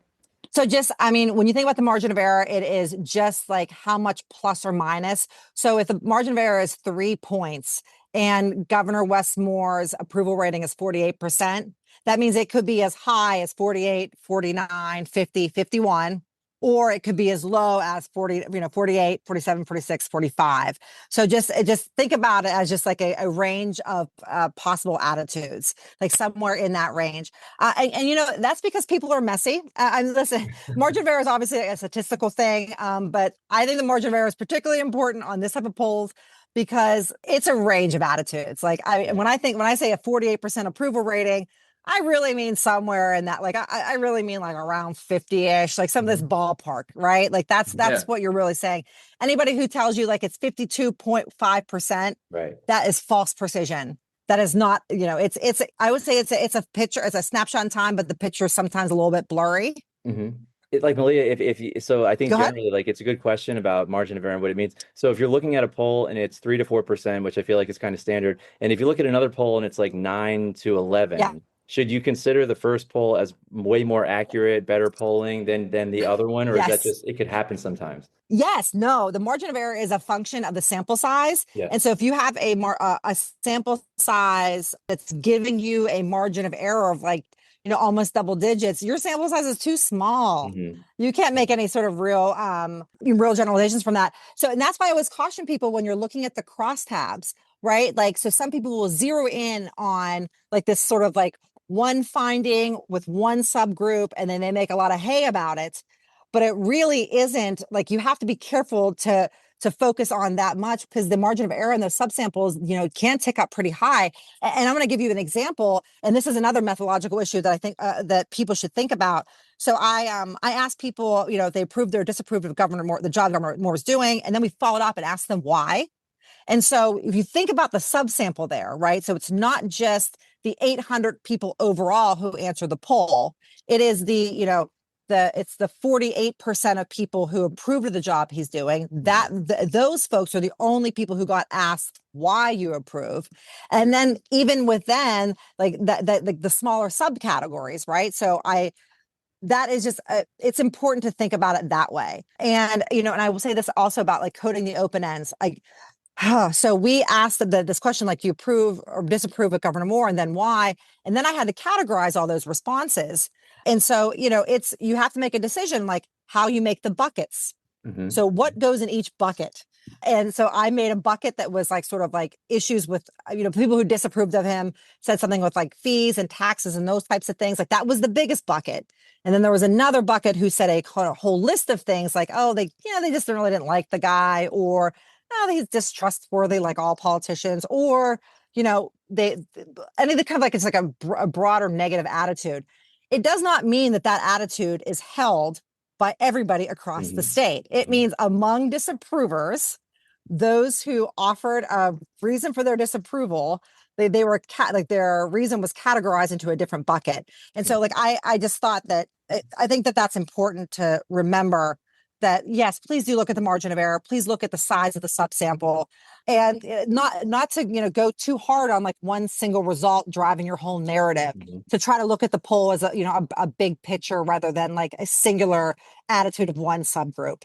S3: So when you think about the margin of error, it is just like how much plus or minus. So if the margin of error is 3 points, and Governor Wes Moore's approval rating is 48%. That means it could be as high as 48, 49, 50, 51, or it could be as low as 48, 47, 46, 45. So just think about it as just like a range of possible attitudes, like somewhere in that range. And that's because people are messy. Listen, margin of error is obviously a statistical thing, but I think the margin of error is particularly important on this type of polls, because it's a range of attitudes. When I say a 48% approval rating, I really mean somewhere in that, I really mean around 50-ish, like some of this ballpark, right? That's what you're really saying. Anybody who tells you it's 52.5%,
S2: right, that
S3: is false precision. That is not, it's I would say it's a picture, it's a snapshot in time, but the picture is sometimes a little bit blurry.
S2: Mm-hmm. Mileah, so I think generally, it's a good question about margin of error and what it means. So if you're looking at a poll and it's 3 to 4%, which I feel like is kind of standard, and if you look at another poll and it's 9 to 11, should you consider the first poll as way more accurate, better polling than the other one, or is that just it could happen sometimes?
S3: Yes, no. The margin of error is a function of the sample size, and so if you have a sample size that's giving you a margin of error of almost double digits, your sample size is too small. Mm-hmm. You can't make any sort of real generalizations from that. So, and that's why I always caution people when you're looking at the crosstabs, right? So some people will zero in on this sort of one finding with one subgroup, and then they make a lot of hay about it. But it really isn't you have to be careful to focus on that much, because the margin of error in those subsamples, can tick up pretty high. And I'm going to give you an example. And this is another methodological issue that I think that people should think about. So I asked people, if they approved or disapproved of the job Governor Moore was doing, and then we followed up and asked them why. And so if you think about the subsample there, right? So it's not just the 800 people overall who answered the poll. It is it's the 48% of people who approved of the job he's doing. Those folks are the only people who got asked why you approve. And then even within the smaller subcategories, right? So that is just, it's important to think about it that way. And, and I will say this also about coding the open ends. So we asked this question, do you approve or disapprove of Governor Moore, and then why? And then I had to categorize all those responses. And so, you have to make a decision, how you make the buckets. Mm-hmm. So what goes in each bucket? And so I made a bucket that was issues with, people who disapproved of him said something with fees and taxes and those types of things. That was the biggest bucket. And then there was another bucket who said a whole list of things they just really didn't like the guy, or he's distrustworthy like all politicians, or, any of the kind of it's a broader negative attitude. It does not mean that attitude is held by everybody across the state. It means among disapprovers, those who offered a reason for their disapproval, they were their reason was categorized into a different bucket. And so I just thought that I think that that's important to remember that, yes, please do look at the margin of error. Please look at the size of the subsample, and not to, go too hard on like one single result driving your whole narrative, to try to look at the poll as a big picture rather than like a singular attitude of one subgroup.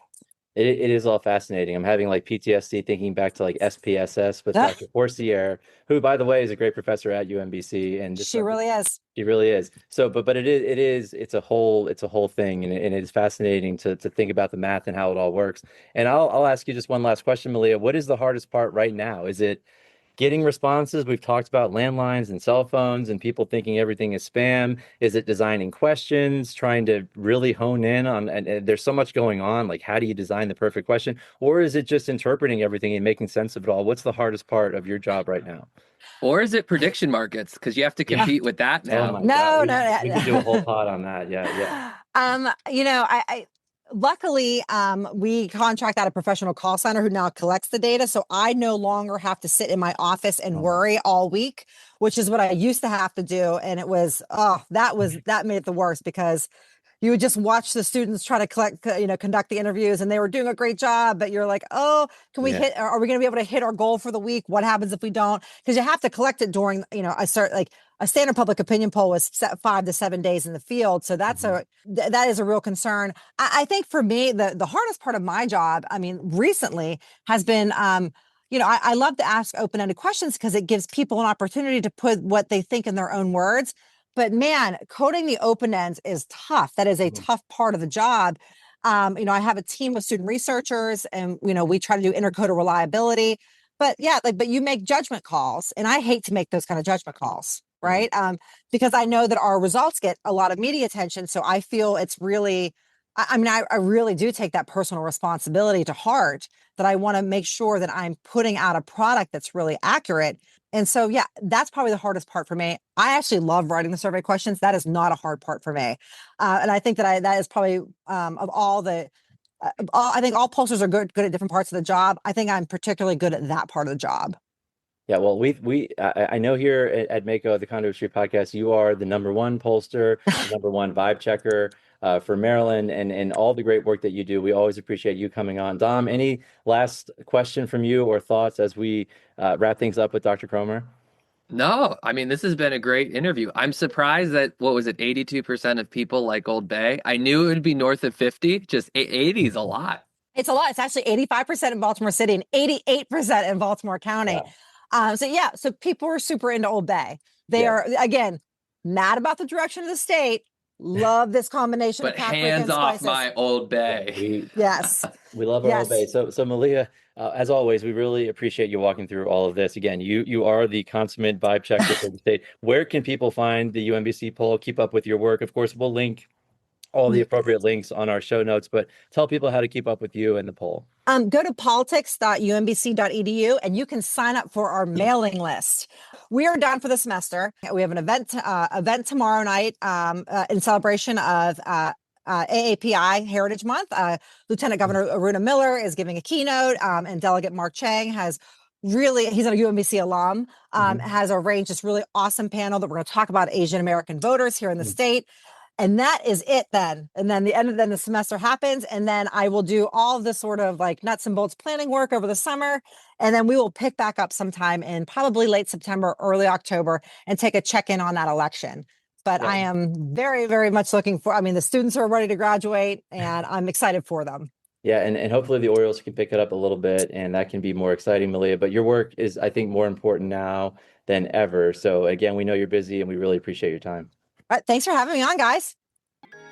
S2: It is all fascinating. I'm having like PTSD thinking back to like SPSS with Dr. Forcier, who, by the way, is a great professor at UMBC. And
S3: she really is.
S2: She really is. So, but it's a whole thing, and it is fascinating to think about the math and how it all works. And I'll ask you just one last question, Mileah. What is the hardest part right now? Is it getting responses? We've talked about landlines and cell phones and people thinking everything is spam. Is it designing questions, trying to really hone in on, and there's so much going on, like how do you design the perfect question? Or is it just interpreting everything and making sense of it all? What's the hardest part of your job right now?
S4: Or is it prediction markets? Because you have to compete with that now.
S2: Oh
S3: no.
S2: We could do a whole pod on that. Yeah.
S3: I luckily, we contract out a professional call center who now collects the data. So I no longer have to sit in my office and worry all week, which is what I used to have to do. And it was, that made it the worst, because you would just watch the students try to conduct the interviews, and they were doing a great job, but you're like, are we going to be able to hit our goal for the week? What happens if we don't? Because you have to collect it during, a standard public opinion poll was 5 to 7 days in the field. So that is a real concern. I think for me, the hardest part of my job, recently has been, I love to ask open-ended questions because it gives people an opportunity to put what they think in their own words. But man, coding the open ends is tough. That is a tough part of the job. I have a team of student researchers, and, we try to do intercoder reliability. But but you make judgment calls, and I hate to make those kind of judgment calls, right? Because I know that our results get a lot of media attention. So I feel it's really, I really do take that personal responsibility to heart, that I want to make sure that I'm putting out a product that's really accurate. And so, that's probably the hardest part for me. I actually love writing the survey questions. That is not a hard part for me. And I think that is probably of all the, I think all pollsters are good at different parts of the job. I think I'm particularly good at that part of the job.
S2: Yeah, well, I know here at Mako, the Conduit Street Podcast, you are the #1 pollster, the #1 vibe checker for Maryland, and all the great work that you do. We always appreciate you coming on. Dom, any last question from you or thoughts as we wrap things up with Dr. Kromer?
S4: No, this has been a great interview. I'm surprised that, 82% of people like Old Bay. I knew it would be north of 50, just 80 is a lot.
S3: It's a lot. It's actually 85% in Baltimore City and 88% in Baltimore County. Wow. So people are super into Old Bay. They are, again, mad about the direction of the state. Love this combination
S4: of paprika and spices. But hands off my Old Bay.
S3: Yes.
S2: We love our Old Bay. So Mileah, as always, we really appreciate you walking through all of this. Again, you are the consummate vibe checker for the state. Where can people find the UMBC poll, keep up with your work? Of course, we'll link all the appropriate links on our show notes, but tell people how to keep up with you and the poll.
S3: Go to politics.umbc.edu and you can sign up for our mailing list. We are done for the semester. We have an event tomorrow night in celebration of AAPI Heritage Month. Lieutenant Governor Aruna Miller is giving a keynote, and Delegate Mark Chang he's a UMBC alum, has arranged this really awesome panel that we're going to talk about Asian American voters here in the state. And that is it then. And then the semester happens. And then I will do all the sort of like nuts and bolts planning work over the summer. And then we will pick back up sometime in probably late September, early October, and take a check-in on that election. But I am very, very much looking for, the students are ready to graduate, and I'm excited for them.
S2: Yeah, and hopefully the Orioles can pick it up a little bit, and that can be more exciting, Mileah. But your work is, I think, more important now than ever. So again, we know you're busy, and we really appreciate your time.
S3: All right, thanks for having me on, guys.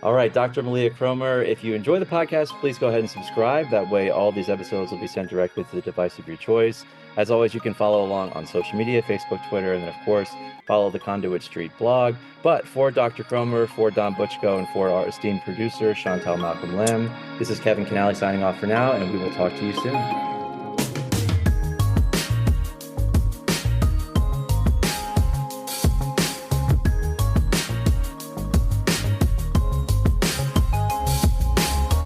S2: All right, Dr. Mileah Kromer, if you enjoy the podcast, please go ahead and subscribe. That way, all these episodes will be sent directly to the device of your choice. As always, you can follow along on social media, Facebook, Twitter, and then, of course, follow the Conduit Street blog. But for Dr. Kromer, for Don Butchko, and for our esteemed producer, Chantal Malcolm Lim, this is Kevin Kinnally signing off for now, and we will talk to you soon.